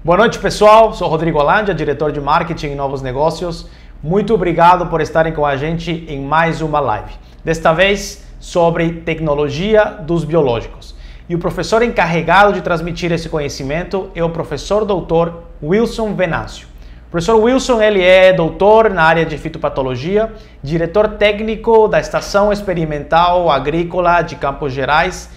Boa noite, pessoal. Sou Rodrigo Alândia, diretor de marketing e novos negócios. Muito obrigado por estarem com a gente em mais uma live. Desta vez sobre tecnologia dos biológicos. E o professor encarregado de transmitir esse conhecimento é o professor doutor Wilson Venâncio. O professor Wilson, ele é doutor na área de fitopatologia, diretor técnico da Estação Experimental Agrícola de Campos Gerais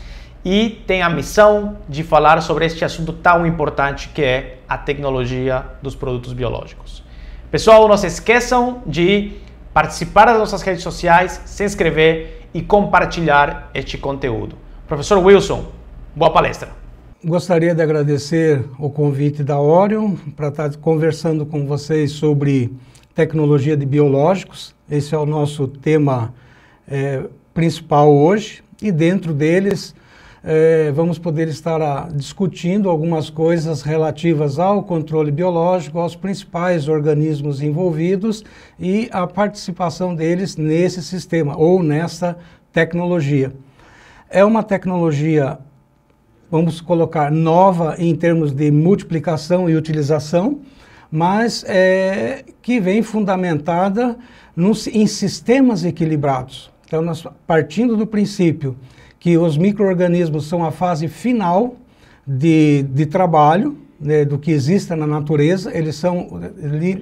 e tem a missão de falar sobre este assunto tão importante que é a tecnologia dos produtos biológicos. Pessoal, não se esqueçam de participar das nossas redes sociais, se inscrever e compartilhar este conteúdo. Professor Wilson, boa palestra. Gostaria de agradecer o convite da Orion para estar conversando com vocês sobre tecnologia de biológicos. Esse é o nosso tema principal hoje e dentro deles vamos poder estar discutindo algumas coisas relativas ao controle biológico, aos principais organismos envolvidos e a participação deles nesse sistema ou nessa tecnologia. É uma tecnologia, vamos colocar, nova em termos de multiplicação e utilização, mas que vem fundamentada em sistemas equilibrados. Então, nós partindo do princípio que os micro-organismos são a fase final de trabalho, né, do que existe na natureza, eles são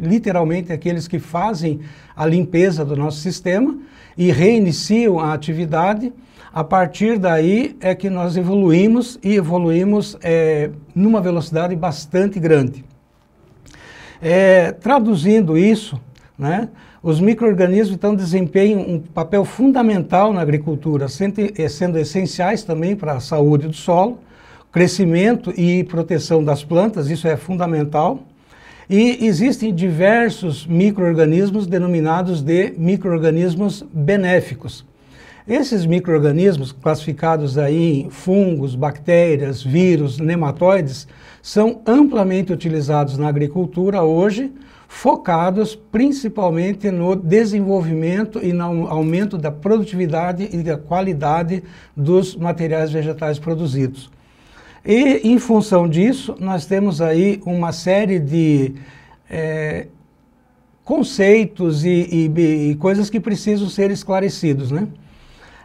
literalmente aqueles que fazem a limpeza do nosso sistema e reiniciam a atividade. A partir daí é que nós evoluímos e evoluímos numa velocidade bastante grande. Traduzindo isso, né, os micro-organismos então desempenham um papel fundamental na agricultura, sendo essenciais também para a saúde do solo, crescimento e proteção das plantas, isso é fundamental. E existem diversos micro-organismos denominados de micro-organismos benéficos. Esses micro-organismos, classificados aí em fungos, bactérias, vírus, nematóides, são amplamente utilizados na agricultura hoje, focados principalmente no desenvolvimento e no aumento da produtividade e da qualidade dos materiais vegetais produzidos. E, em função disso, nós temos aí uma série de conceitos e coisas que precisam ser esclarecidos, né?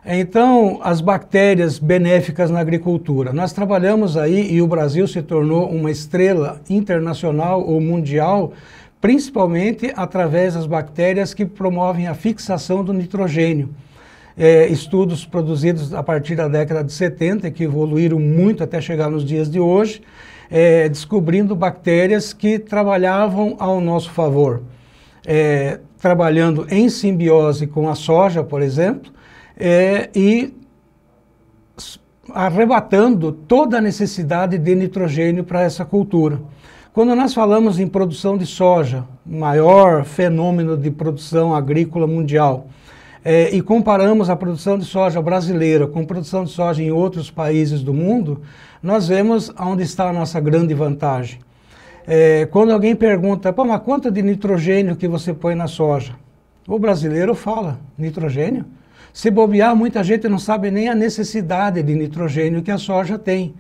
Então, as bactérias benéficas na agricultura. Nós trabalhamos aí, e o Brasil se tornou uma estrela internacional ou mundial, principalmente através das bactérias que promovem a fixação do nitrogênio. Estudos produzidos a partir da década de 70, que evoluíram muito até chegar nos dias de hoje, descobrindo bactérias que trabalhavam ao nosso favor. Trabalhando em simbiose com a soja, por exemplo, e arrebatando toda a necessidade de nitrogênio para essa cultura. Quando nós falamos em produção de soja, maior fenômeno de produção agrícola mundial, e comparamos a produção de soja brasileira com a produção de soja em outros países do mundo, nós vemos onde está a nossa grande vantagem. Quando alguém pergunta, pô, mas quanto de nitrogênio que você põe na soja? O brasileiro fala, nitrogênio? Se bobear, muita gente não sabe nem a necessidade de nitrogênio que a soja tem,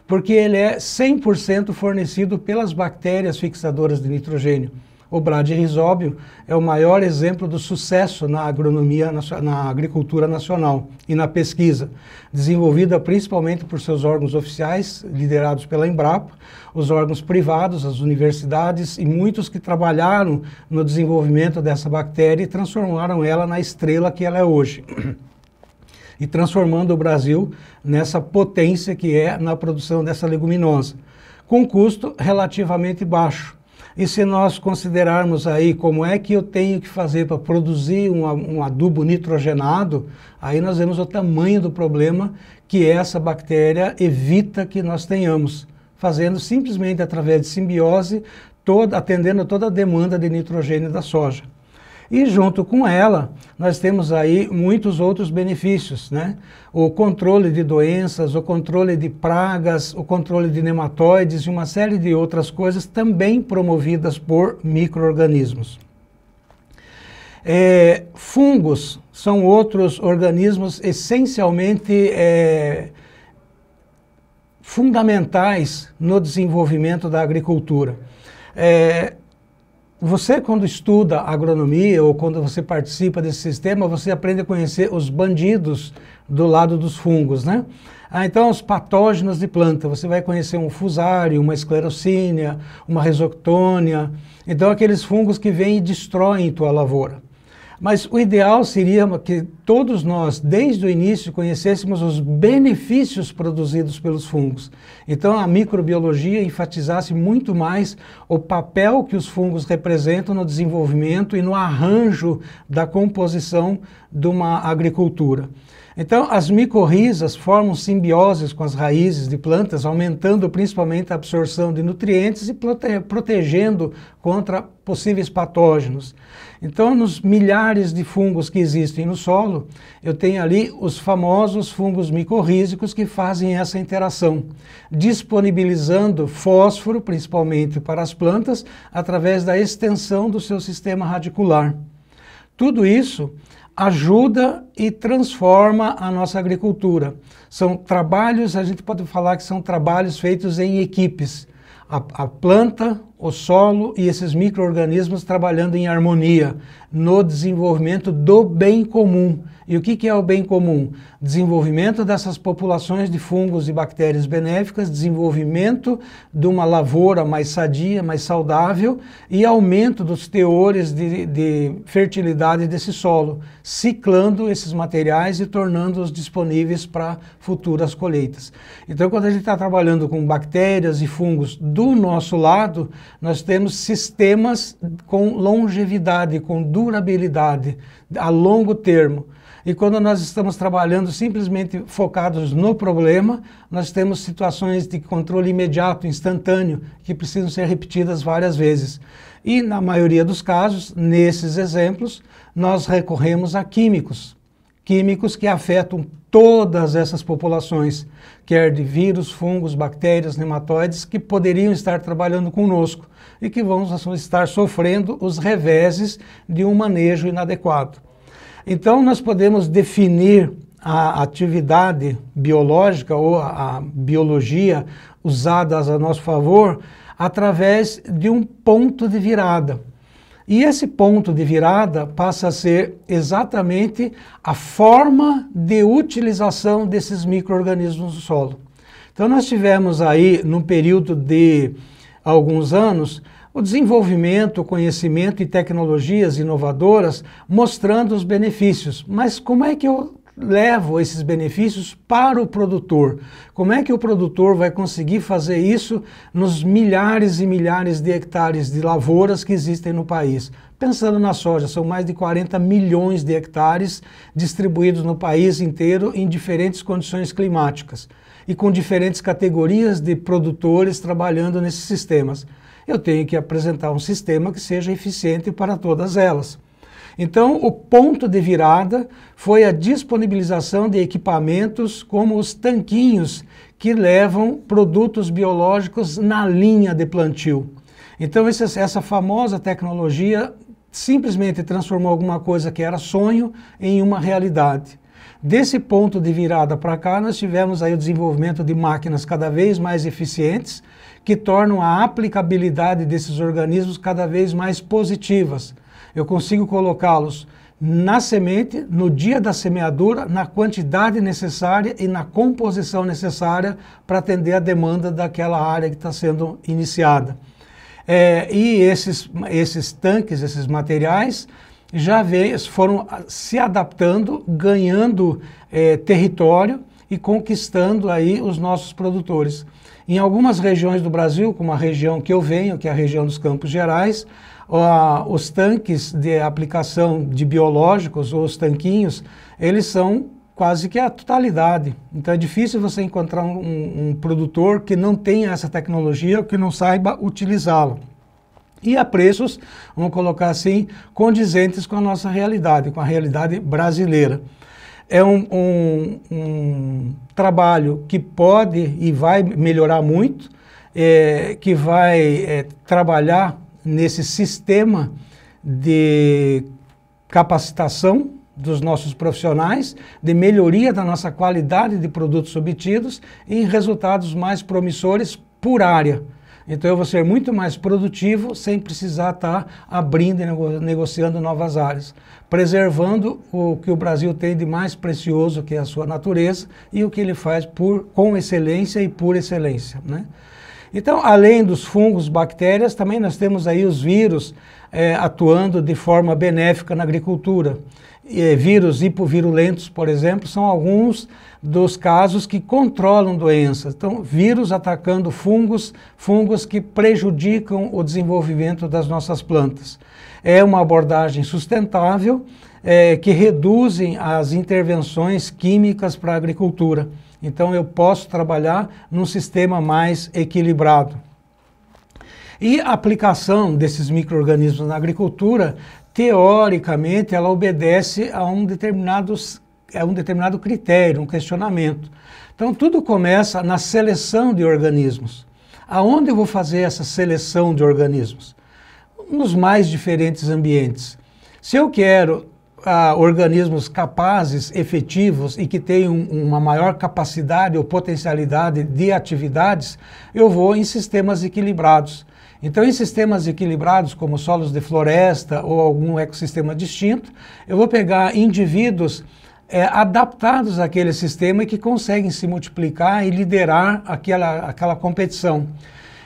porque ele é 100% fornecido pelas bactérias fixadoras de nitrogênio. O Bradyrhizóbio é o maior exemplo do sucesso na agronomia, na agricultura nacional e na pesquisa, desenvolvida principalmente por seus órgãos oficiais, liderados pela Embrapa, os órgãos privados, as universidades e muitos que trabalharam no desenvolvimento dessa bactéria e transformaram ela na estrela que ela é hoje. E transformando o Brasil nessa potência que é na produção dessa leguminosa, com custo relativamente baixo. E se nós considerarmos aí como é que eu tenho que fazer para produzir um adubo nitrogenado, aí nós vemos o tamanho do problema que essa bactéria evita que nós tenhamos, fazendo simplesmente através de simbiose, atendendo toda a demanda de nitrogênio da soja. E junto com ela, nós temos aí muitos outros benefícios, né? O controle de doenças, o controle de pragas, o controle de nematóides e uma série de outras coisas também promovidas por micro-organismos. Fungos são outros organismos essencialmente fundamentais no desenvolvimento da agricultura. Você, quando estuda agronomia ou quando você participa desse sistema, você aprende a conhecer os bandidos do lado dos fungos, né? Então, os patógenos de planta, você vai conhecer um fusário, uma esclerocínia, uma rhizoctônia. Então, aqueles fungos que vêm e destroem tua lavoura. Mas o ideal seria que todos nós, desde o início, conhecêssemos os benefícios produzidos pelos fungos. Então, a microbiologia enfatizasse muito mais o papel que os fungos representam no desenvolvimento e no arranjo da composição de uma agricultura. Então, as micorrizas formam simbioses com as raízes de plantas, aumentando principalmente a absorção de nutrientes e protegendo contra possíveis patógenos. Então, nos milhares de fungos que existem no solo, eu tenho ali os famosos fungos micorrízicos que fazem essa interação, disponibilizando fósforo, principalmente para as plantas, através da extensão do seu sistema radicular. Tudo isso ajuda e transforma a nossa agricultura. São trabalhos, a gente pode falar que são trabalhos feitos em equipes. A planta, o solo e esses micro-organismos trabalhando em harmonia no desenvolvimento do bem comum. E o que é o bem comum? Desenvolvimento dessas populações de fungos e bactérias benéficas, desenvolvimento de uma lavoura mais sadia, mais saudável e aumento dos teores de fertilidade desse solo, ciclando esses materiais e tornando-os disponíveis para futuras colheitas. Então, quando a gente está trabalhando com bactérias e fungos do nosso lado, nós temos sistemas com longevidade, com durabilidade a longo termo. E quando nós estamos trabalhando simplesmente focados no problema, nós temos situações de controle imediato, instantâneo, que precisam ser repetidas várias vezes. E na maioria dos casos, nesses exemplos, nós recorremos a químicos. Químicos que afetam todas essas populações, quer de vírus, fungos, bactérias, nematóides, que poderiam estar trabalhando conosco e que vão estar sofrendo os reveses de um manejo inadequado. Então, nós podemos definir a atividade biológica ou a biologia usadas a nosso favor através de um ponto de virada. E esse ponto de virada passa a ser exatamente a forma de utilização desses micro-organismos do solo. Então, nós tivemos aí, num período de alguns anos, o desenvolvimento, conhecimento e tecnologias inovadoras mostrando os benefícios. Mas como é que eu levo esses benefícios para o produtor? Como é que o produtor vai conseguir fazer isso nos milhares e milhares de hectares de lavouras que existem no país? Pensando na soja, são mais de 40 milhões de hectares distribuídos no país inteiro em diferentes condições climáticas e com diferentes categorias de produtores trabalhando nesses sistemas. Eu tenho que apresentar um sistema que seja eficiente para todas elas. Então, o ponto de virada foi a disponibilização de equipamentos como os tanquinhos que levam produtos biológicos na linha de plantio. Então, essa famosa tecnologia simplesmente transformou alguma coisa que era sonho em uma realidade. Desse ponto de virada para cá, nós tivemos aí o desenvolvimento de máquinas cada vez mais eficientes, que tornam a aplicabilidade desses organismos cada vez mais positivas. Eu consigo colocá-los na semente, no dia da semeadura, na quantidade necessária e na composição necessária para atender a demanda daquela área que está sendo iniciada. E esses tanques, esses materiais, já foram se adaptando, ganhando território e conquistando aí os nossos produtores. Em algumas regiões do Brasil, como a região que eu venho, que é a região dos Campos Gerais, os tanques de aplicação de biológicos, ou os tanquinhos, eles são quase que a totalidade. Então é difícil você encontrar um produtor que não tenha essa tecnologia ou que não saiba utilizá-la. E a preços, vamos colocar assim, condizentes com a nossa realidade, com a realidade brasileira. É um trabalho que pode e vai melhorar muito, que vai trabalhar nesse sistema de capacitação dos nossos profissionais, de melhoria da nossa qualidade de produtos obtidos e resultados mais promissores por área. Então eu vou ser muito mais produtivo sem precisar estar abrindo e negociando novas áreas, preservando o que o Brasil tem de mais precioso, que é a sua natureza, e o que ele faz com excelência e por excelência, né? Então, além dos fungos, bactérias, também nós temos aí os vírus atuando de forma benéfica na agricultura. Vírus hipovirulentos, por exemplo, são alguns dos casos que controlam doenças. Então, vírus atacando fungos que prejudicam o desenvolvimento das nossas plantas. É uma abordagem sustentável que reduzem as intervenções químicas para a agricultura. Então, eu posso trabalhar num sistema mais equilibrado. E a aplicação desses micro-organismos na agricultura, teoricamente, ela obedece a um determinado critério, um questionamento. Então, tudo começa na seleção de organismos. Aonde eu vou fazer essa seleção de organismos? Nos mais diferentes ambientes. Se eu quero organismos capazes, efetivos e que tenham uma maior capacidade ou potencialidade de atividades, eu vou em sistemas equilibrados. Então, em sistemas equilibrados, como solos de floresta ou algum ecossistema distinto, eu vou pegar indivíduos adaptados àquele sistema e que conseguem se multiplicar e liderar aquela competição.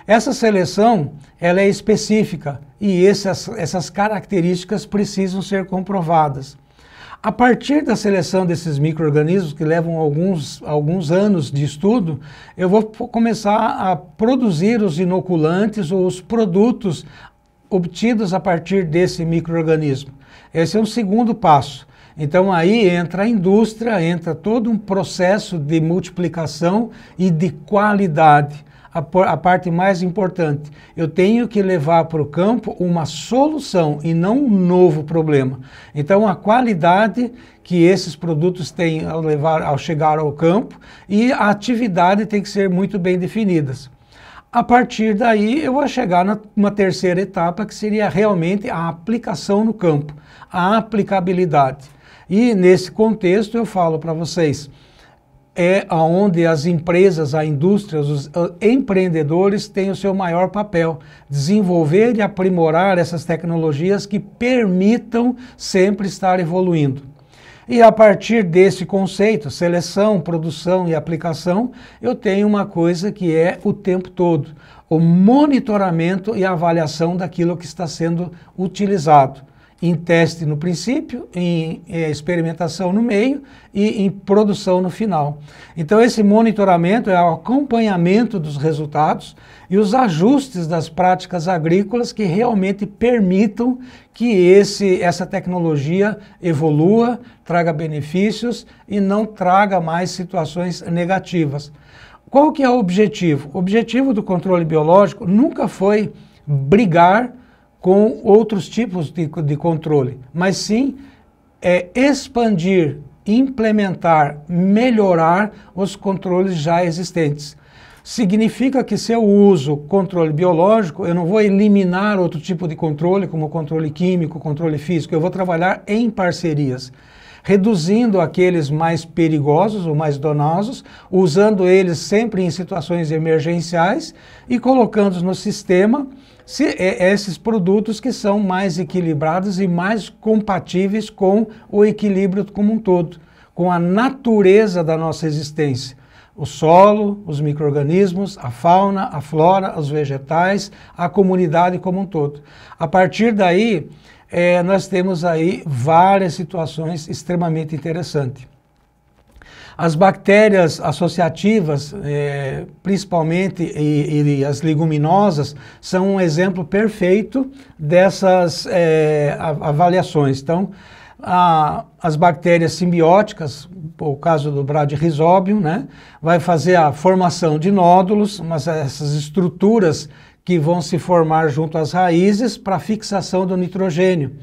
Essa seleção, ela é específica e essas características precisam ser comprovadas. A partir da seleção desses micro-organismos, que levam alguns anos de estudo, eu vou começar a produzir os inoculantes ou os produtos obtidos a partir desse micro-organismo. Esse é um segundo passo. Então aí entra a indústria, entra todo um processo de multiplicação e de qualidade. A parte mais importante, eu tenho que levar para o campo uma solução e não um novo problema. Então, a qualidade que esses produtos têm ao chegar ao campo e a atividade tem que ser muito bem definidas. A partir daí, eu vou chegar numa terceira etapa, que seria realmente a aplicação no campo, a aplicabilidade. E nesse contexto eu falo para vocês, é onde as empresas, a indústria, os empreendedores têm o seu maior papel, desenvolver e aprimorar essas tecnologias que permitam sempre estar evoluindo. E a partir desse conceito, seleção, produção e aplicação, eu tenho uma coisa que é o tempo todo, o monitoramento e avaliação daquilo que está sendo utilizado. Em teste no princípio, em experimentação no meio e em produção no final. Então esse monitoramento é o acompanhamento dos resultados e os ajustes das práticas agrícolas que realmente permitam que essa tecnologia evolua, traga benefícios e não traga mais situações negativas. Qual que é o objetivo? O objetivo do controle biológico nunca foi brigar com outros tipos de controle, mas sim expandir, implementar, melhorar os controles já existentes. Significa que se eu uso controle biológico, eu não vou eliminar outro tipo de controle, como controle químico, controle físico, eu vou trabalhar em parcerias, reduzindo aqueles mais perigosos ou mais danosos, usando eles sempre em situações emergenciais e colocando no sistema esses produtos que são mais equilibrados e mais compatíveis com o equilíbrio como um todo, com a natureza da nossa existência. O solo, os micro-organismos, a fauna, a flora, os vegetais, a comunidade como um todo. A partir daí, nós temos aí várias situações extremamente interessantes. As bactérias associativas, principalmente, e as leguminosas, são um exemplo perfeito dessas avaliações. Então, as bactérias simbióticas, o caso do Bradyrhizobium, né, vai fazer a formação de nódulos, mas essas estruturas que vão se formar junto às raízes para fixação do nitrogênio.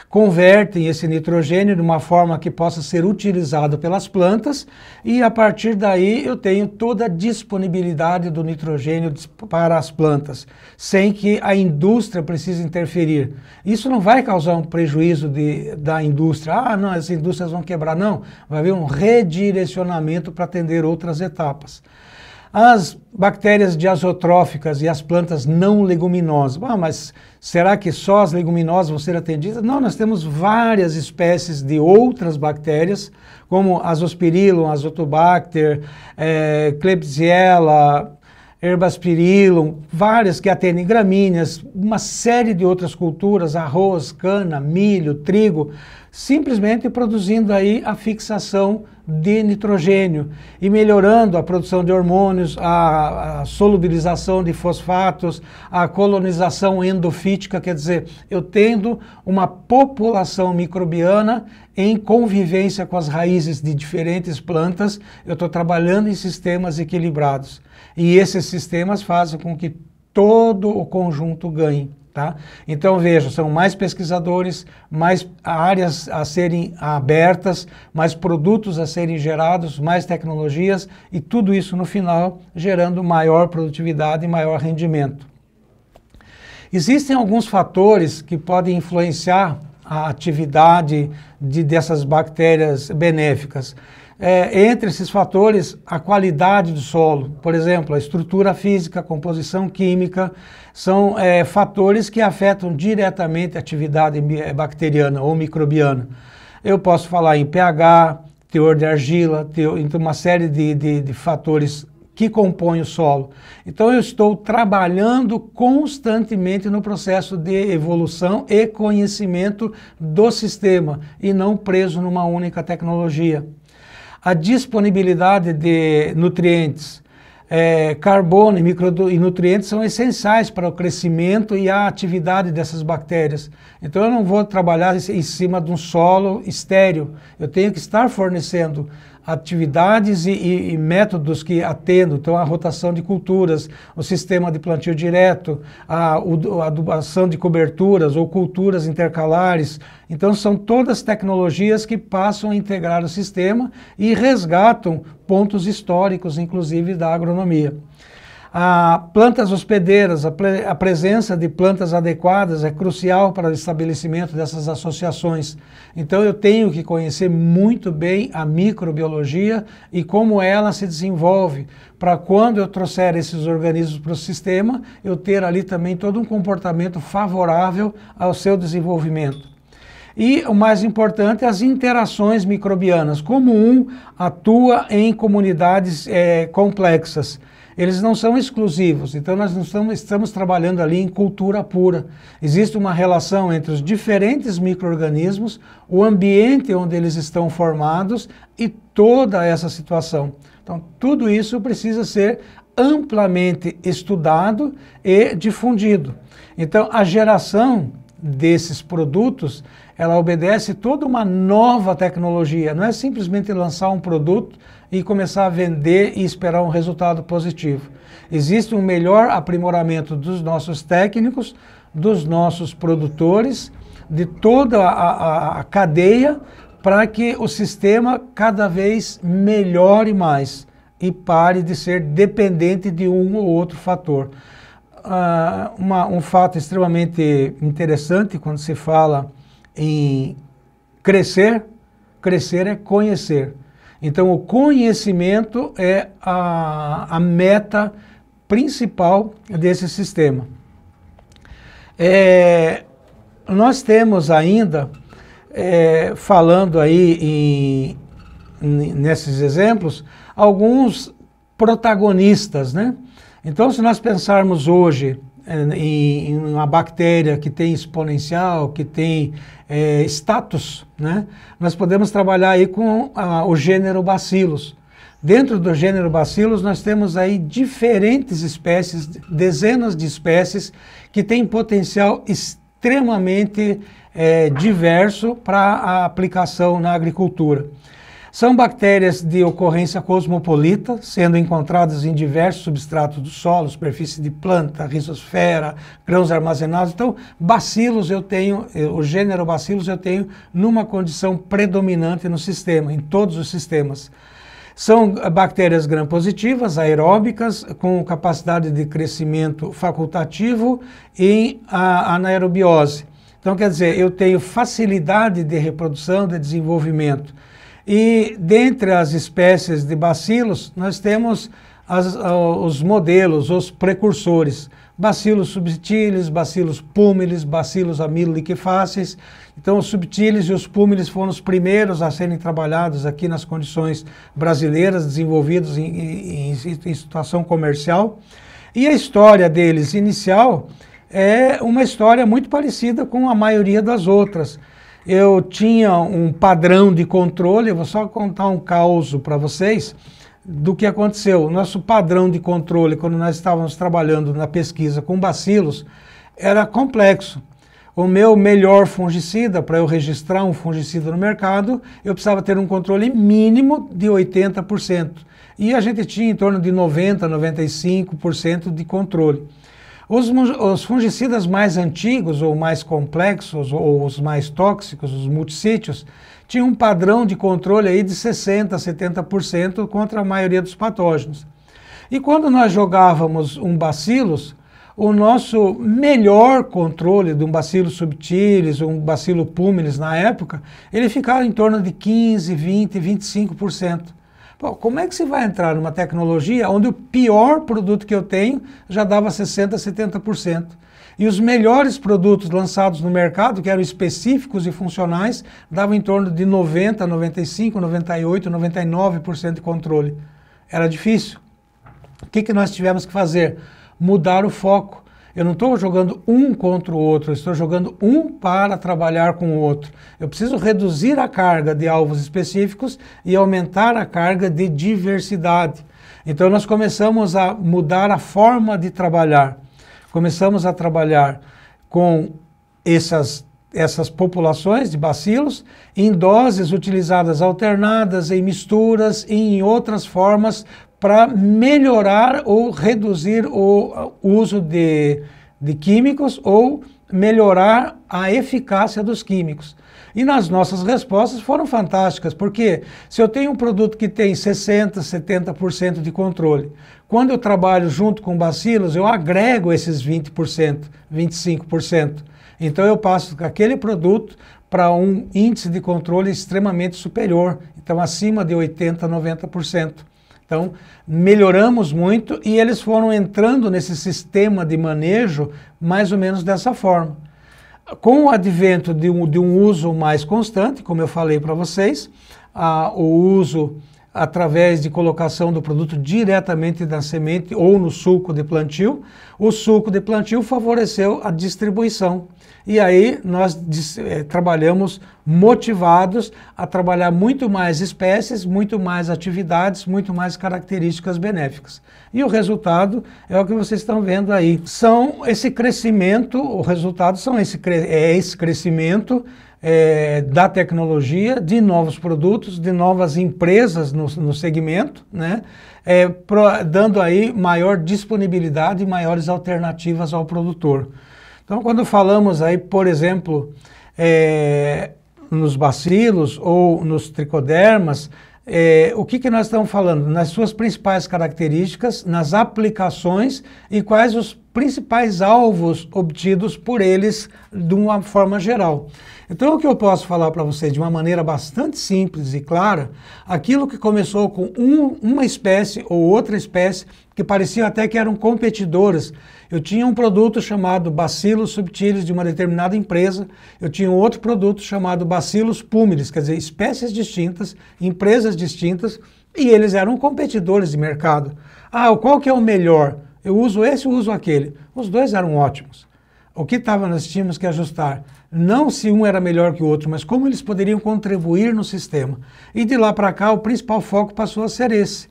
convertem esse nitrogênio de uma forma que possa ser utilizado pelas plantas e a partir daí eu tenho toda a disponibilidade do nitrogênio para as plantas, sem que a indústria precise interferir. Isso não vai causar um prejuízo da indústria. Ah, não, as indústrias vão quebrar. Não, vai haver um redirecionamento para atender outras etapas. As bactérias diazotróficas e as plantas não leguminosas. Ah, mas será que só as leguminosas vão ser atendidas? Não, nós temos várias espécies de outras bactérias, como Azospirillum, Azotobacter, Klebsiella, Herbaspirillum, várias que atendem gramíneas, uma série de outras culturas, arroz, cana, milho, trigo, simplesmente produzindo aí a fixação de nitrogênio e melhorando a produção de hormônios, a solubilização de fosfatos, a colonização endofítica, quer dizer, eu tendo uma população microbiana em convivência com as raízes de diferentes plantas, eu estou trabalhando em sistemas equilibrados. E esses sistemas fazem com que todo o conjunto ganhe. Tá? Então veja, são mais pesquisadores, mais áreas a serem abertas, mais produtos a serem gerados, mais tecnologias e tudo isso no final gerando maior produtividade e maior rendimento. Existem alguns fatores que podem influenciar a atividade dessas bactérias benéficas. Entre esses fatores, a qualidade do solo, por exemplo, a estrutura física, a composição química, são fatores que afetam diretamente a atividade bacteriana ou microbiana. Eu posso falar em pH, teor de argila, então uma série de fatores que compõem o solo. Então eu estou trabalhando constantemente no processo de evolução e conhecimento do sistema e não preso numa única tecnologia. A disponibilidade de nutrientes, carbono e nutrientes são essenciais para o crescimento e a atividade dessas bactérias. Então eu não vou trabalhar em cima de um solo estéril, eu tenho que estar fornecendo atividades e métodos que atendam, então a rotação de culturas, o sistema de plantio direto, a adubação de coberturas ou culturas intercalares. Então são todas tecnologias que passam a integrar o sistema e resgatam pontos históricos, inclusive da agronomia. Plantas hospedeiras, a presença de plantas adequadas é crucial para o estabelecimento dessas associações. Então eu tenho que conhecer muito bem a microbiologia e como ela se desenvolve, para quando eu trouxer esses organismos para o sistema, eu ter ali também todo um comportamento favorável ao seu desenvolvimento. E o mais importante, as interações microbianas, como atua em comunidades complexas. Eles não são exclusivos, então nós não estamos trabalhando ali em cultura pura. Existe uma relação entre os diferentes micro-organismos, o ambiente onde eles estão formados e toda essa situação. Então tudo isso precisa ser amplamente estudado e difundido. Então a geração desses produtos, ela obedece toda uma nova tecnologia, não é simplesmente lançar um produto e começar a vender e esperar um resultado positivo. Existe um melhor aprimoramento dos nossos técnicos, dos nossos produtores, de toda a cadeia, para que o sistema cada vez melhore mais e pare de ser dependente de um ou outro fator. Um fato extremamente interessante quando se fala em crescer é conhecer. Então o conhecimento é a meta principal desse sistema. Nós temos ainda, falando aí nesses exemplos, alguns protagonistas, né? Então se nós pensarmos hoje em uma bactéria que tem exponencial, que tem status, né? Nós podemos trabalhar aí com o gênero Bacillus. Dentro do gênero Bacillus nós temos aí diferentes espécies, dezenas de espécies que têm potencial extremamente diverso para a aplicação na agricultura. São bactérias de ocorrência cosmopolita, sendo encontradas em diversos substratos do solo, superfície de planta, rizosfera, grãos armazenados. Então, bacilos eu tenho, o gênero bacilos eu tenho numa condição predominante no sistema, em todos os sistemas. São bactérias gram-positivas, aeróbicas, com capacidade de crescimento facultativo e anaerobiose. Então, quer dizer, eu tenho facilidade de reprodução, de desenvolvimento. E dentre as espécies de bacilos, nós temos os modelos, os precursores. Bacillus subtilis, Bacillus pulmilis, Bacillus amiloliquefáceis. Então, os subtilis e os pulmilis foram os primeiros a serem trabalhados aqui nas condições brasileiras, desenvolvidos em situação comercial. E a história deles inicial é uma história muito parecida com a maioria das outras. Eu tinha um padrão de controle, eu vou só contar um caso para vocês do que aconteceu. O nosso padrão de controle, quando nós estávamos trabalhando na pesquisa com bacilos, era complexo. O meu melhor fungicida, para eu registrar um fungicida no mercado, eu precisava ter um controle mínimo de 80%. E a gente tinha em torno de 90%, 95% de controle. Os fungicidas mais antigos, ou mais complexos, ou os mais tóxicos, os multissítios, tinham um padrão de controle aí de 60%, 70% contra a maioria dos patógenos. E quando nós jogávamos um bacillus, o nosso melhor controle de um Bacillus subtilis, um Bacillus pulmilis na época, ele ficava em torno de 15%, 20%, 25%. Bom, como é que você vai entrar numa tecnologia onde o pior produto que eu tenho já dava 60%, 70%? E os melhores produtos lançados no mercado, que eram específicos e funcionais, davam em torno de 90%, 95%, 98%, 99% de controle. Era difícil. O que nós tivemos que fazer? Mudar o foco. Eu não estou jogando um contra o outro, eu estou jogando um para trabalhar com o outro. Eu preciso reduzir a carga de alvos específicos e aumentar a carga de diversidade. Então nós começamos a mudar a forma de trabalhar. Começamos a trabalhar com essas populações de bacilos em doses utilizadas alternadas, em misturas e em outras formas para melhorar ou reduzir o uso de químicos ou melhorar a eficácia dos químicos. E nas nossas respostas foram fantásticas, porque se eu tenho um produto que tem 60%, 70% de controle, quando eu trabalho junto com bacilos, eu agrego esses 20%, 25%. Então eu passo aquele produto para um índice de controle extremamente superior, então acima de 80%, 90%. Então, melhoramos muito e eles foram entrando nesse sistema de manejo mais ou menos dessa forma. Com o advento de um uso mais constante, como eu falei para vocês, o uso através de colocação do produto diretamente na semente ou no suco de plantio, o suco de plantio favoreceu a distribuição. E aí nós trabalhamos motivados a trabalhar muito mais espécies, muito mais atividades, muito mais características benéficas. E o resultado é o que vocês estão vendo aí. São esse crescimento, o resultado são esse crescimento da tecnologia, de novos produtos, de novas empresas no segmento, né? Dando aí maior disponibilidade e maiores alternativas ao produtor. Então, quando falamos aí, por exemplo, nos bacilos ou nos tricodermas, o que nós estamos falando? Nas suas principais características, nas aplicações e quais os principais alvos obtidos por eles de uma forma geral. Então, o que eu posso falar para vocês de uma maneira bastante simples e clara, aquilo que começou com uma espécie ou outra espécie, que pareciam até que eram competidoras. Eu tinha um produto chamado Bacillus subtilis de uma determinada empresa, eu tinha um outro produto chamado Bacillus pulmilis, quer dizer, espécies distintas, empresas distintas, e eles eram competidores de mercado. Ah, qual que é o melhor? Eu uso esse ou uso aquele? Os dois eram ótimos. O que nós tínhamos que ajustar? Não se um era melhor que o outro, mas como eles poderiam contribuir no sistema. E de lá para cá, o principal foco passou a ser esse.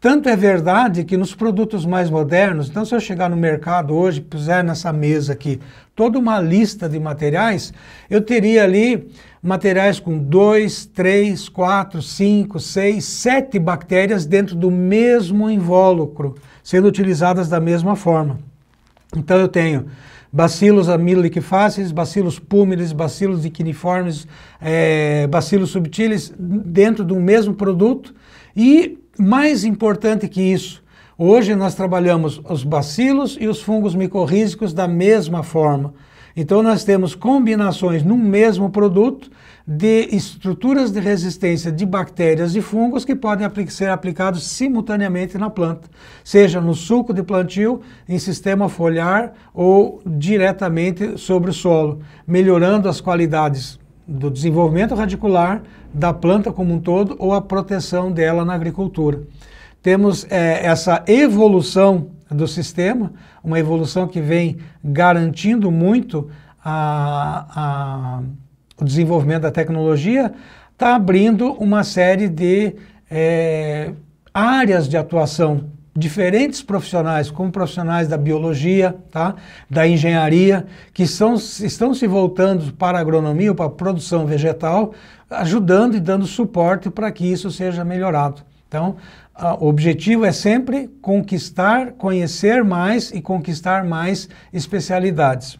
Tanto é verdade que nos produtos mais modernos, então se eu chegar no mercado hoje, puser nessa mesa aqui toda uma lista de materiais, eu teria ali materiais com 2, 3, 4, 5, 6, 7 bactérias dentro do mesmo invólucro, sendo utilizadas da mesma forma. Então eu tenho Bacillus ameloliquefaces, Bacillus pulmonis, Bacillus equiniformes, Bacillus subtilis dentro do mesmo produto. E mais importante que isso, hoje nós trabalhamos os bacilos e os fungos micorrízicos da mesma forma. Então nós temos combinações no mesmo produto de estruturas de resistência de bactérias e fungos que podem ser aplicados simultaneamente na planta, seja no suco de plantio, em sistema foliar ou diretamente sobre o solo, melhorando as qualidades do desenvolvimento radicular da planta como um todo ou a proteção dela na agricultura. Temos essa evolução do sistema, uma evolução que vem garantindo muito o desenvolvimento da tecnologia, está abrindo uma série de áreas de atuação, diferentes profissionais, como profissionais da biologia, tá? Da engenharia, que estão se voltando para a agronomia ou para a produção vegetal, ajudando e dando suporte para que isso seja melhorado. Então, o objetivo é sempre conquistar, conhecer mais e conquistar mais especialidades.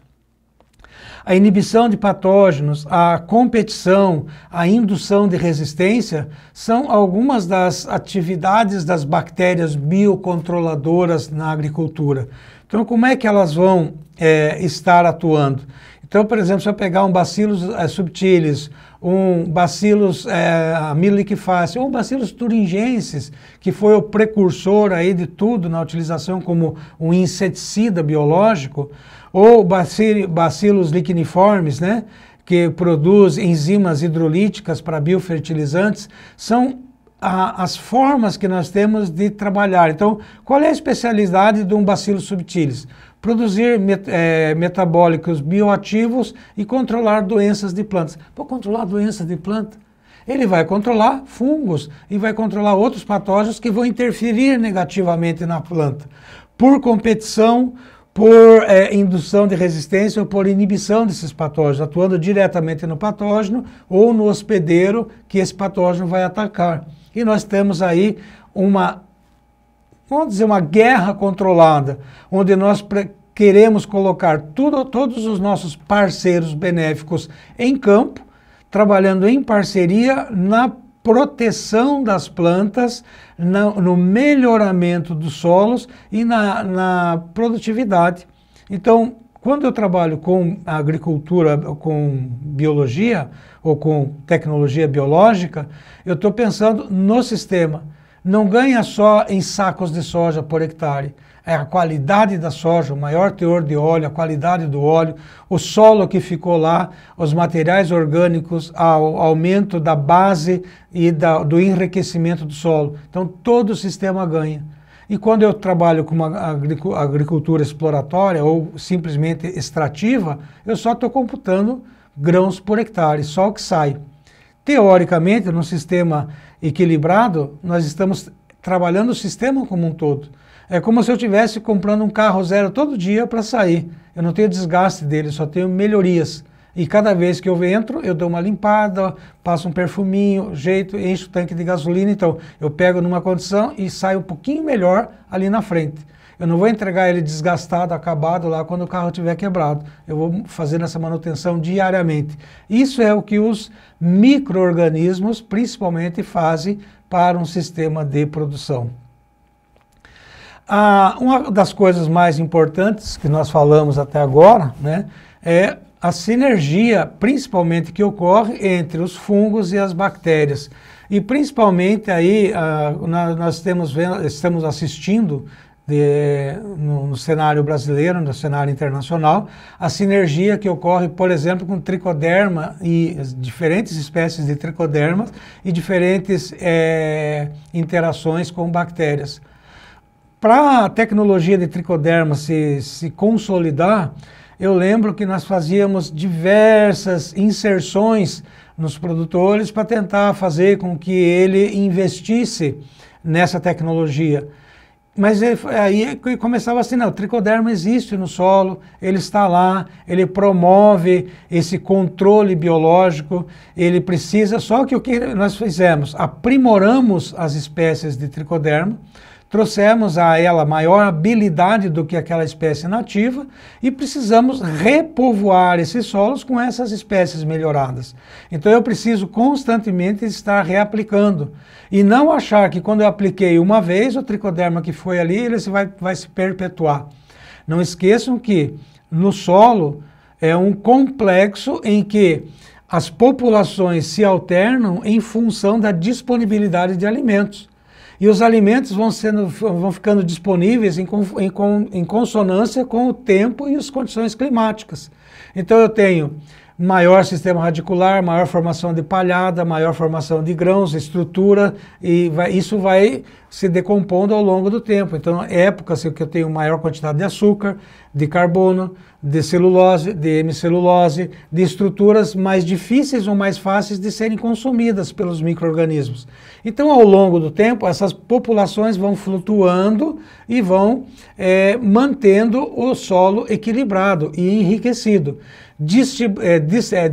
A inibição de patógenos, a competição, a indução de resistência são algumas das atividades das bactérias biocontroladoras na agricultura. Então, como é que elas vão estar atuando? Então, por exemplo, se eu pegar um Bacillus subtilis, um Bacillus ameloliquefaces ou um Bacillus thuringiensis, que foi o precursor aí de tudo na utilização como um inseticida biológico, ou Bacillus licheniformes, né, que produz enzimas hidrolíticas para biofertilizantes, são as formas que nós temos de trabalhar. Então, qual é a especialidade de um Bacillus subtilis? Produzir metabólicos bioativos e controlar doenças de plantas. Para controlar doenças de planta, ele vai controlar fungos e vai controlar outros patógenos que vão interferir negativamente na planta. Por competição, por indução de resistência ou por inibição desses patógenos, atuando diretamente no patógeno ou no hospedeiro que esse patógeno vai atacar. E nós temos aí vamos dizer, uma guerra controlada, onde nós queremos colocar todos os nossos parceiros benéficos em campo, trabalhando em parceria na proteção das plantas, no melhoramento dos solos e na produtividade. Então, quando eu trabalho com agricultura, com biologia ou com tecnologia biológica, eu estou pensando no sistema. Não ganha só em sacos de soja por hectare. É a qualidade da soja, o maior teor de óleo, a qualidade do óleo, o solo que ficou lá, os materiais orgânicos, o aumento da base e do enriquecimento do solo. Então, todo o sistema ganha. E quando eu trabalho com uma agricultura exploratória ou simplesmente extrativa, eu só estou computando grãos por hectare, só o que sai. Teoricamente, num sistema equilibrado, nós estamos trabalhando o sistema como um todo. É como se eu estivesse comprando um carro zero todo dia para sair. Eu não tenho desgaste dele, só tenho melhorias. E cada vez que eu entro, eu dou uma limpada, passo um perfuminho, encho o tanque de gasolina. Então, eu pego numa condição e saio um pouquinho melhor ali na frente. Eu não vou entregar ele desgastado, acabado lá quando o carro estiver quebrado. Eu vou fazendo essa manutenção diariamente. Isso é o que os micro-organismos, principalmente, fazem para um sistema de produção. Uma das coisas mais importantes que nós falamos até agora, né, é a sinergia, principalmente, que ocorre entre os fungos e as bactérias. E principalmente aí nós estamos assistindo no cenário brasileiro, no cenário internacional, a sinergia que ocorre, por exemplo, com tricoderma e diferentes espécies de tricodermas e diferentes interações com bactérias. Para a tecnologia de tricoderma se consolidar, eu lembro que nós fazíamos diversas inserções nos produtores para tentar fazer com que ele investisse nessa tecnologia. Mas aí começava assim, não, o tricoderma existe no solo, ele está lá, ele promove esse controle biológico, ele precisa, só que o que nós fizemos? Aprimoramos as espécies de tricoderma, trouxemos a ela maior habilidade do que aquela espécie nativa e precisamos repovoar esses solos com essas espécies melhoradas. Então eu preciso constantemente estar reaplicando e não achar que quando eu apliquei uma vez o tricoderma que foi ali, ele vai se perpetuar. Não esqueçam que no solo é um complexo em que as populações se alternam em função da disponibilidade de alimentos. E os alimentos vão ficando disponíveis em consonância com o tempo e as condições climáticas. Então eu tenho maior sistema radicular, maior formação de palhada, maior formação de grãos, estrutura, e isso vai se decompondo ao longo do tempo. Então, épocas que eu tenho maior quantidade de açúcar, de carbono, de celulose, de hemicelulose, de estruturas mais difíceis ou mais fáceis de serem consumidas pelos micro-organismos. Então, ao longo do tempo, essas populações vão flutuando e vão mantendo o solo equilibrado e enriquecido,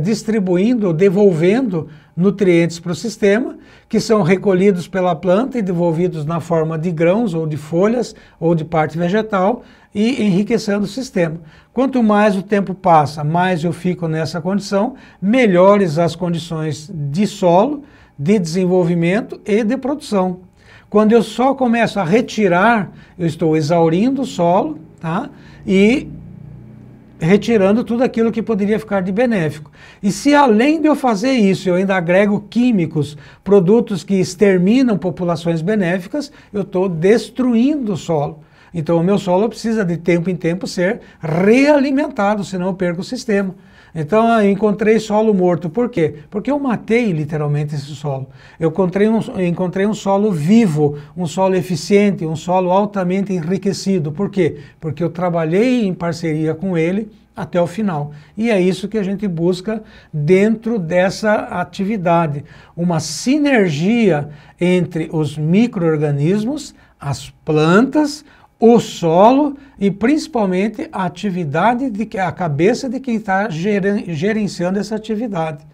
distribuindo, devolvendo nutrientes para o sistema, que são recolhidos pela planta e devolvidos na forma de grãos ou de folhas ou de parte vegetal e enriquecendo o sistema. Quanto mais o tempo passa, mais eu fico nessa condição, melhores as condições de solo, de desenvolvimento e de produção. Quando eu só começo a retirar, eu estou exaurindo o solo, tá? E retirando tudo aquilo que poderia ficar de benéfico. E se além de eu fazer isso, eu ainda agrego químicos, produtos que exterminam populações benéficas, eu estou destruindo o solo. Então o meu solo precisa de tempo em tempo ser realimentado, senão eu perco o sistema. Então eu encontrei solo morto. Por quê? Porque eu matei literalmente esse solo. Eu encontrei um solo vivo, um solo eficiente, um solo altamente enriquecido. Por quê? Porque eu trabalhei em parceria com ele até o final. E é isso que a gente busca dentro dessa atividade. Uma sinergia entre os micro-organismos, as plantas, o solo e principalmente a atividade, a cabeça de quem está gerenciando essa atividade.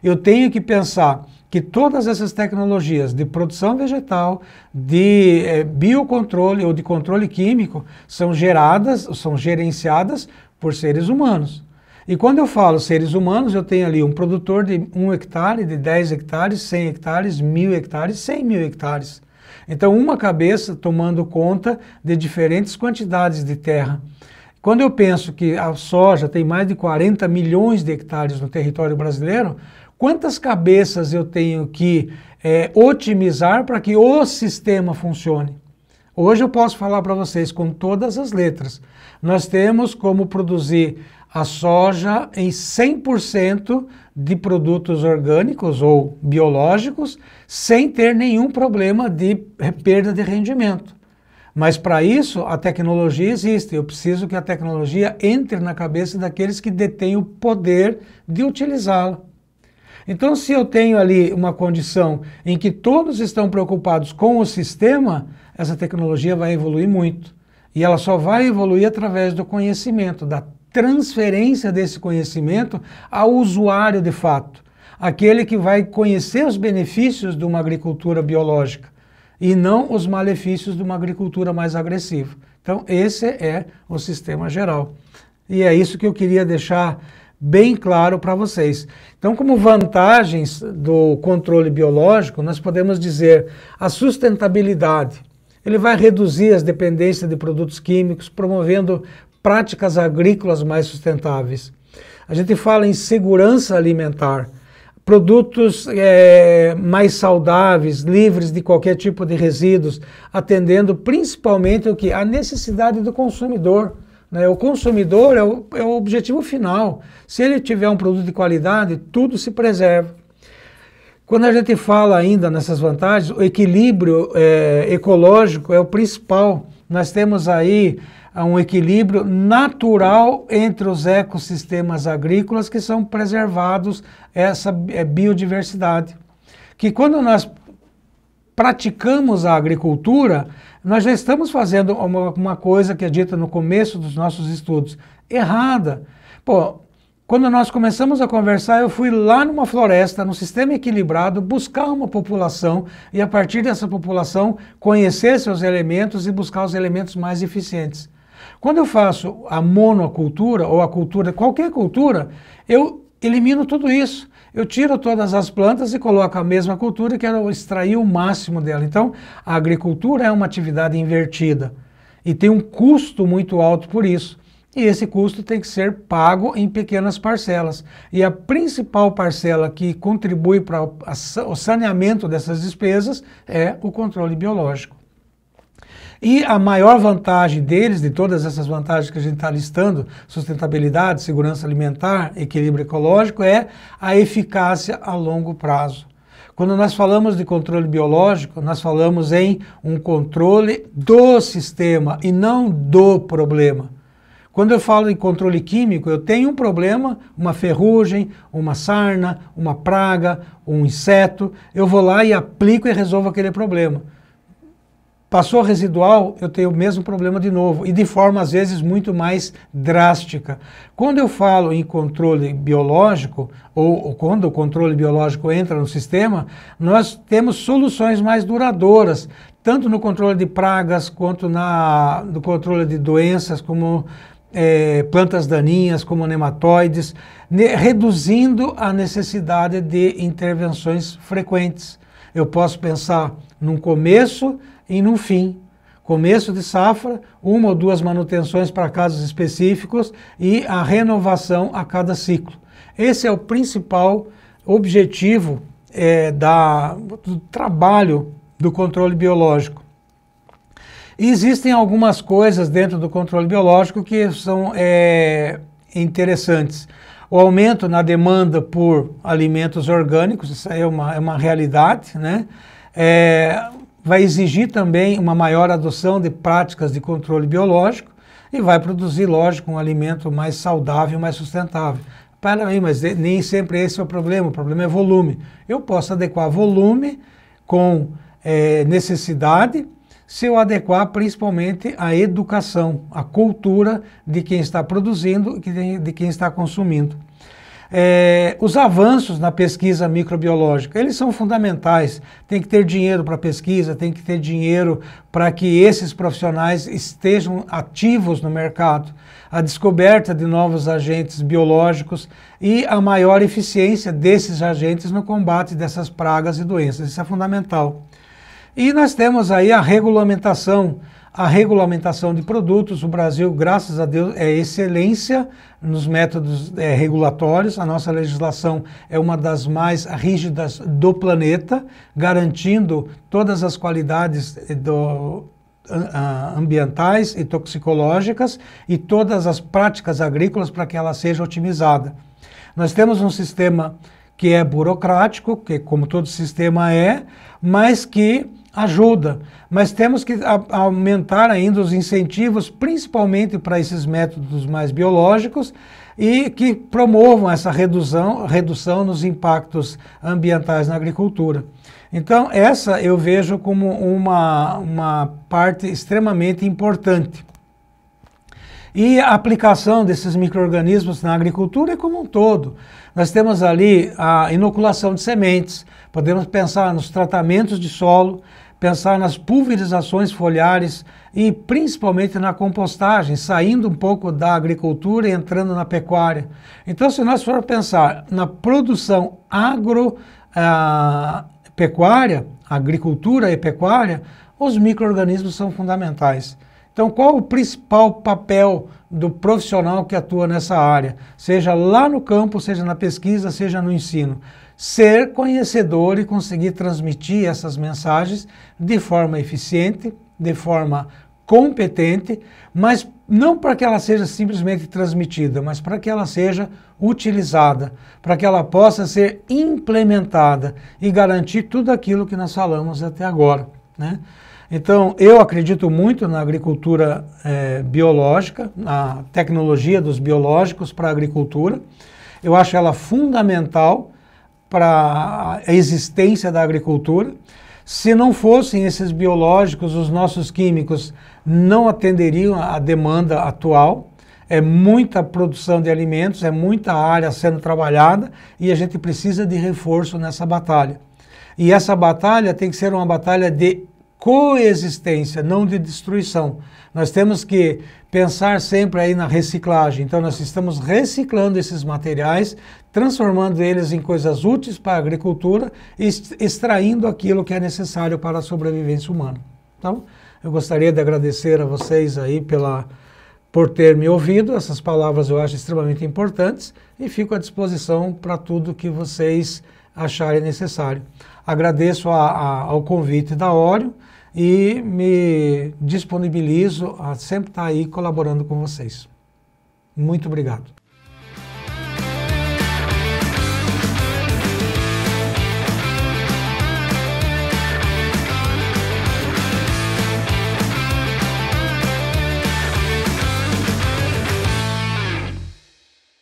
Eu tenho que pensar que todas essas tecnologias de produção vegetal, de biocontrole ou de controle químico são gerenciadas por seres humanos. E quando eu falo seres humanos, eu tenho ali um produtor de 1 hectare, de 10 hectares, 100 hectares, 1000 hectares, 100 mil hectares. Então, uma cabeça tomando conta de diferentes quantidades de terra. Quando eu penso que a soja tem mais de 40 milhões de hectares no território brasileiro, quantas cabeças eu tenho que otimizar para que o sistema funcione? Hoje eu posso falar para vocês com todas as letras. Nós temos como produzir a soja em 100% de produtos orgânicos ou biológicos, sem ter nenhum problema de perda de rendimento. Mas para isso a tecnologia existe, eu preciso que a tecnologia entre na cabeça daqueles que detêm o poder de utilizá-la. Então, se eu tenho ali uma condição em que todos estão preocupados com o sistema, essa tecnologia vai evoluir muito. E ela só vai evoluir através do conhecimento, da transferência desse conhecimento ao usuário de fato, aquele que vai conhecer os benefícios de uma agricultura biológica e não os malefícios de uma agricultura mais agressiva. Então esse é o sistema geral. E é isso que eu queria deixar bem claro para vocês. Então, como vantagens do controle biológico, nós podemos dizer a sustentabilidade. Ele vai reduzir as dependências de produtos químicos, promovendo práticas agrícolas mais sustentáveis. A gente fala em segurança alimentar, produtos mais saudáveis, livres de qualquer tipo de resíduos, atendendo principalmente o que? A necessidade do consumidor. Né? O consumidor é o objetivo final. Se ele tiver um produto de qualidade, tudo se preserva. Quando a gente fala ainda nessas vantagens, o equilíbrio ecológico é o principal. Nós temos aí um equilíbrio natural entre os ecossistemas agrícolas que são preservados, essa biodiversidade. Que quando nós praticamos a agricultura, nós já estamos fazendo uma coisa que é dita no começo dos nossos estudos, errada. Pô, quando nós começamos a conversar, eu fui lá numa floresta, num sistema equilibrado, buscar uma população e a partir dessa população conhecer seus elementos e buscar os elementos mais eficientes. Quando eu faço a monocultura ou a cultura, qualquer cultura, eu elimino tudo isso. Eu tiro todas as plantas e coloco a mesma cultura, que quero extrair o máximo dela. Então, a agricultura é uma atividade invertida e tem um custo muito alto por isso. E esse custo tem que ser pago em pequenas parcelas. E a principal parcela que contribui para o saneamento dessas despesas é o controle biológico. E a maior vantagem deles, de todas essas vantagens que a gente está listando, sustentabilidade, segurança alimentar, equilíbrio ecológico, é a eficácia a longo prazo. Quando nós falamos de controle biológico, nós falamos em um controle do sistema e não do problema. Quando eu falo em controle químico, eu tenho um problema, uma ferrugem, uma sarna, uma praga, um inseto, eu vou lá e aplico e resolvo aquele problema. Passou residual, eu tenho o mesmo problema de novo, e de forma às vezes muito mais drástica. Quando eu falo em controle biológico, ou quando o controle biológico entra no sistema, nós temos soluções mais duradouras, tanto no controle de pragas, quanto no controle de doenças, como plantas daninhas, como nematóides, reduzindo a necessidade de intervenções frequentes. Eu posso pensar num começo e num fim. Começo de safra, 1 ou 2 manutenções para casos específicos e a renovação a cada ciclo. Esse é o principal objetivo do trabalho do controle biológico. E existem algumas coisas dentro do controle biológico que são interessantes. O aumento na demanda por alimentos orgânicos, isso é uma realidade, né? Vai exigir também uma maior adoção de práticas de controle biológico e vai produzir, lógico, um alimento mais saudável, mais sustentável. Peraí, mas nem sempre esse é o problema é volume. Eu posso adequar volume com necessidade, se eu adequar principalmente a educação, a cultura de quem está produzindo e de quem está consumindo. Os avanços na pesquisa microbiológica, eles são fundamentais. Tem que ter dinheiro para pesquisa, tem que ter dinheiro para que esses profissionais estejam ativos no mercado. A descoberta de novos agentes biológicos e a maior eficiência desses agentes no combate dessas pragas e doenças. Isso é fundamental. E nós temos aí a regulamentação de produtos. O Brasil, graças a Deus, é excelência nos métodos regulatórios. A nossa legislação é uma das mais rígidas do planeta, garantindo todas as qualidades ambientais e toxicológicas e todas as práticas agrícolas para que ela seja otimizada. Nós temos um sistema que é burocrático, que como todo sistema mas que ajuda. Mas temos que aumentar ainda os incentivos, principalmente para esses métodos mais biológicos e que promovam essa redução nos impactos ambientais na agricultura. Então, essa eu vejo como uma parte extremamente importante. E a aplicação desses micro-organismos na agricultura é como um todo. Nós temos ali a inoculação de sementes, podemos pensar nos tratamentos de solo, pensar nas pulverizações foliares e principalmente na compostagem, saindo um pouco da agricultura e entrando na pecuária. Então, se nós formos pensar na produção agropecuária, agricultura e pecuária, os micro-organismos são fundamentais. Então, qual o principal papel do profissional que atua nessa área? Seja lá no campo, seja na pesquisa, seja no ensino. Ser conhecedor e conseguir transmitir essas mensagens de forma eficiente, de forma competente, mas não para que ela seja simplesmente transmitida, mas para que ela seja utilizada, para que ela possa ser implementada e garantir tudo aquilo que nós falamos até agora, né? Então, eu acredito muito na agricultura biológica, na tecnologia dos biológicos para a agricultura. Eu acho ela fundamental para a existência da agricultura. Se não fossem esses biológicos, os nossos químicos não atenderiam à demanda atual. É muita produção de alimentos, é muita área sendo trabalhada e a gente precisa de reforço nessa batalha. E essa batalha tem que ser uma batalha de coexistência, não de destruição. Nós temos que pensar sempre aí na reciclagem. Então nós estamos reciclando esses materiais, transformando eles em coisas úteis para a agricultura e extraindo aquilo que é necessário para a sobrevivência humana. Então, eu gostaria de agradecer a vocês aí por ter me ouvido. Essas palavras eu acho extremamente importantes e fico à disposição para tudo que vocês acharem necessário. Agradeço ao convite da Oreo e me disponibilizo a sempre estar aí colaborando com vocês. Muito obrigado.